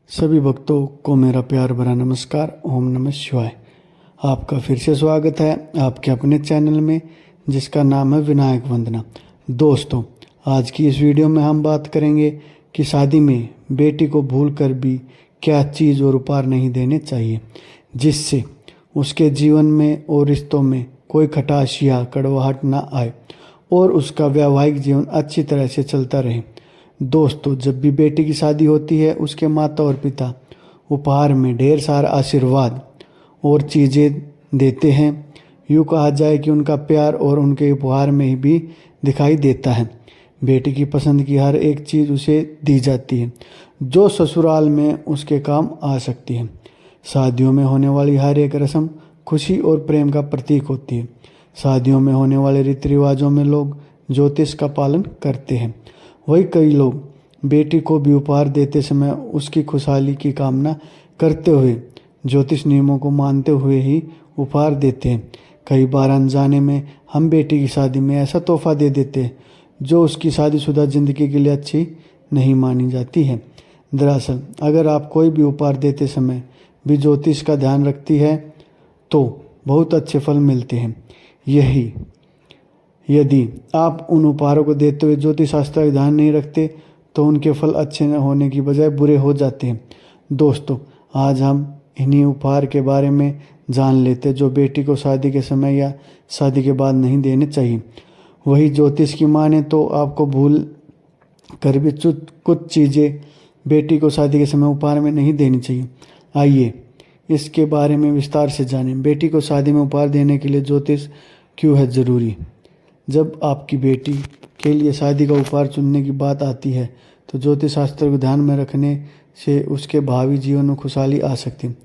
सभी भक्तों को मेरा प्यार भरा नमस्कार। ओम नमः शिवाय। आपका फिर से स्वागत है आपके अपने चैनल में जिसका नाम है विनायक वंदना। दोस्तों, आज की इस वीडियो में हम बात करेंगे कि शादी में बेटी को भूल कर भी क्या चीज़ और उपहार नहीं देने चाहिए जिससे उसके जीवन में और रिश्तों में कोई खटास या कड़वाहट ना आए और उसका वैवाहिक जीवन अच्छी तरह से चलता रहे। दोस्तों, जब भी बेटी की शादी होती है उसके माता और पिता उपहार में ढेर सारा आशीर्वाद और चीज़ें देते हैं। यूँ कहा जाए कि उनका प्यार और उनके उपहार में ही भी दिखाई देता है। बेटी की पसंद की हर एक चीज़ उसे दी जाती है जो ससुराल में उसके काम आ सकती है। शादियों में होने वाली हर एक रस्म खुशी और प्रेम का प्रतीक होती है। शादियों में होने वाले रीति रिवाजों में लोग ज्योतिष का पालन करते हैं। वही कई लोग बेटी को भी उपहार देते समय उसकी खुशहाली की कामना करते हुए ज्योतिष नियमों को मानते हुए ही उपहार देते हैं। कई बार अनजाने में हम बेटी की शादी में ऐसा तोहफा दे देते हैं जो उसकी शादीशुदा ज़िंदगी के लिए अच्छी नहीं मानी जाती है। दरअसल अगर आप कोई भी उपहार देते समय भी ज्योतिष का ध्यान रखती है तो बहुत अच्छे फल मिलते हैं। यदि आप उन उपहारों को देते हुए ज्योतिष शास्त्र का ध्यान नहीं रखते तो उनके फल अच्छे न होने की बजाय बुरे हो जाते हैं। दोस्तों, आज हम इन्हीं उपहार के बारे में जान लेते जो बेटी को शादी के समय या शादी के बाद नहीं देने चाहिए। वही ज्योतिष की माने तो आपको भूल कर भी कुछ चीज़ें बेटी को शादी के समय उपहार में नहीं देनी चाहिए। आइए इसके बारे में विस्तार से जानें। बेटी को शादी में उपहार देने के लिए ज्योतिष क्यों है ज़रूरी। जब आपकी बेटी के लिए शादी का उपहार चुनने की बात आती है तो ज्योतिष शास्त्र को ध्यान में रखने से उसके भावी जीवन में खुशहाली आ सकती है।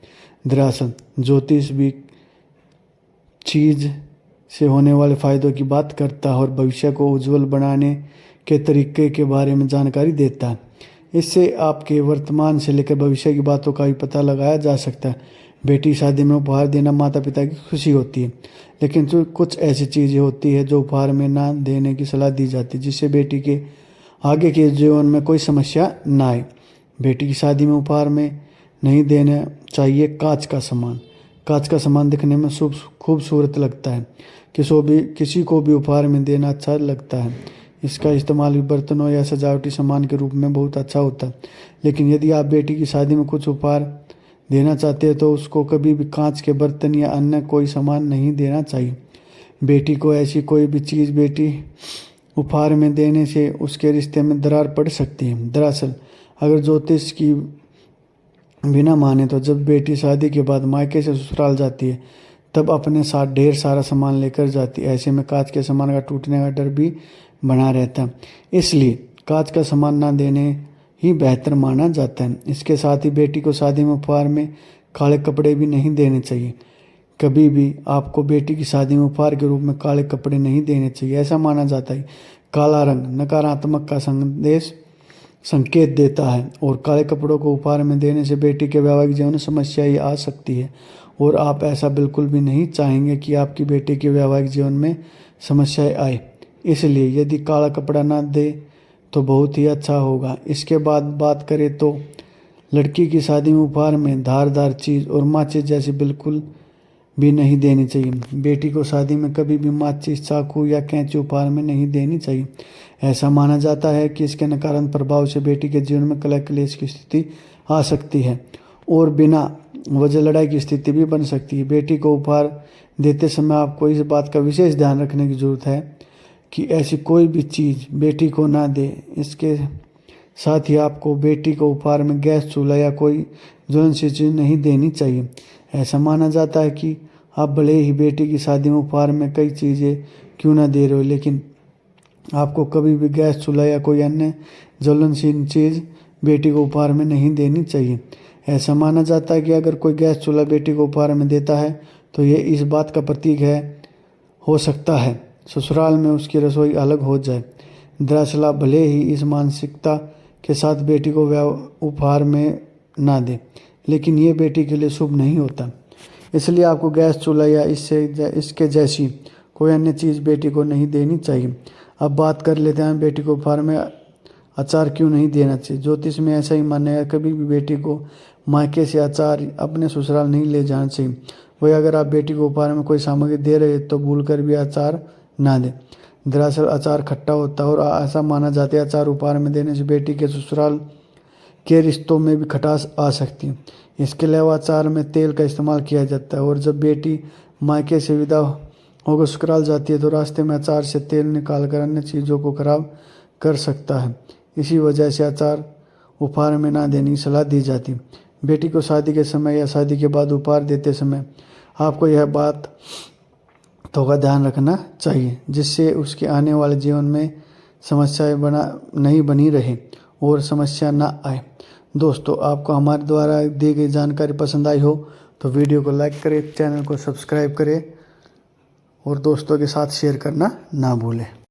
दरअसल ज्योतिष भी चीज़ से होने वाले फ़ायदों की बात करता है और भविष्य को उज्जवल बनाने के तरीके के बारे में जानकारी देता है। इससे आपके वर्तमान से लेकर भविष्य की बातों का भी पता लगाया जा सकता है। बेटी शादी में उपहार देना माता पिता की खुशी होती है, लेकिन जो कुछ ऐसी चीज़ें होती है जो उपहार में ना देने की सलाह दी जाती है जिससे बेटी के आगे के जीवन में कोई समस्या ना आए। बेटी की शादी में उपहार में नहीं देना चाहिए कांच का सामान। कांच का सामान दिखने में खूबसूरत लगता है, किसी को भी उपहार में देना अच्छा लगता है। इसका इस्तेमाल भी बर्तनों या सजावटी सामान के रूप में बहुत अच्छा होता है। लेकिन यदि आप बेटी की शादी में कुछ उपहार देना चाहते हैं तो उसको कभी भी कांच के बर्तन या अन्य कोई सामान नहीं देना चाहिए। बेटी को ऐसी कोई भी चीज़ बेटी उपहार में देने से उसके रिश्ते में दरार पड़ सकती है। दरअसल अगर ज्योतिष की बिना माने तो जब बेटी शादी के बाद मायके से ससुराल जाती है तब अपने साथ ढेर सारा सामान लेकर जाती है। ऐसे में कांच के सामान का टूटने का डर भी बना रहता है, इसलिए कांच का सामान ना देने ही बेहतर माना जाता है। इसके साथ ही बेटी को शादी में उपहार में काले कपड़े भी नहीं देने चाहिए। कभी भी आपको बेटी की शादी में उपहार के रूप में काले कपड़े नहीं देने चाहिए। ऐसा माना जाता है काला रंग नकारात्मक का संकेत देता है और काले कपड़ों को उपहार में देने से बेटी के वैवाहिक जीवन में समस्या ही आ सकती है और आप ऐसा बिल्कुल भी नहीं चाहेंगे कि आपकी बेटी के वैवाहिक जीवन में समस्याएं आए। इसलिए यदि काला कपड़ा ना दे तो बहुत ही अच्छा होगा। इसके बाद बात करें तो लड़की की शादी में उपहार में धारदार चीज़ और माचिस जैसी बिल्कुल भी नहीं देनी चाहिए। बेटी को शादी में कभी भी माचिस, चाकू या कैंची उपहार में नहीं देनी चाहिए। ऐसा माना जाता है कि इसके नकारात्मक प्रभाव से बेटी के जीवन में कलह क्लेश की स्थिति आ सकती है और बिना वजह लड़ाई की स्थिति भी बन सकती है। बेटी को उपहार देते समय आपको इस बात का विशेष ध्यान रखने की जरूरत है कि ऐसी कोई भी चीज़ बेटी को ना दे। इसके साथ ही आपको बेटी को उपहार में गैस चूल्हा या कोई ज्वलनशील चीज़ नहीं देनी चाहिए। ऐसा माना जाता है कि आप भले ही बेटी की शादी में उपहार में कई चीज़ें क्यों ना दे रहे हो, लेकिन आपको कभी भी गैस चूल्हा या कोई अन्य ज्वलनशील चीज़ बेटी को उपहार में नहीं देनी चाहिए। ऐसा माना जाता है कि अगर कोई गैस चूल्हा बेटी को उपहार में देता है तो ये इस बात का प्रतीक हो सकता है ससुराल में उसकी रसोई अलग हो जाए। दरअसल आप भले ही इस मानसिकता के साथ बेटी को उपहार में ना दें, लेकिन ये बेटी के लिए शुभ नहीं होता। इसलिए आपको गैस चूल्हा या इसके जैसी कोई अन्य चीज़ बेटी को नहीं देनी चाहिए। अब बात कर लेते हैं बेटी को उपहार में अचार क्यों नहीं देना चाहिए। ज्योतिष में ऐसा ही मानना है, कभी भी बेटी को मायके से अचार अपने ससुराल नहीं ले जाना चाहिए। वही अगर आप बेटी को उपहार में कोई सामग्री दे रहे हैं तो भूल कर भी अचार ना दें। दरअसल अचार खट्टा होता है और ऐसा माना जाता है अचार उपहार में देने से बेटी के ससुराल के रिश्तों में भी खटास आ सकती है। इसके अलावा अचार में तेल का इस्तेमाल किया जाता है और जब बेटी मायके से विदा होकर ससुराल जाती है तो रास्ते में अचार से तेल निकाल कर अन्य चीज़ों को खराब कर सकता है। इसी वजह से अचार उपहार में ना देने की सलाह दी जाती। बेटी को शादी के समय या शादी के बाद उपहार देते समय आपको यह बात तो का ध्यान रखना चाहिए जिससे उसके आने वाले जीवन में समस्याएं नहीं बनी रहे और समस्या ना आए। दोस्तों, आपको हमारे द्वारा दी गई जानकारी पसंद आई हो तो वीडियो को लाइक करें, चैनल को सब्सक्राइब करें और दोस्तों के साथ शेयर करना ना भूलें।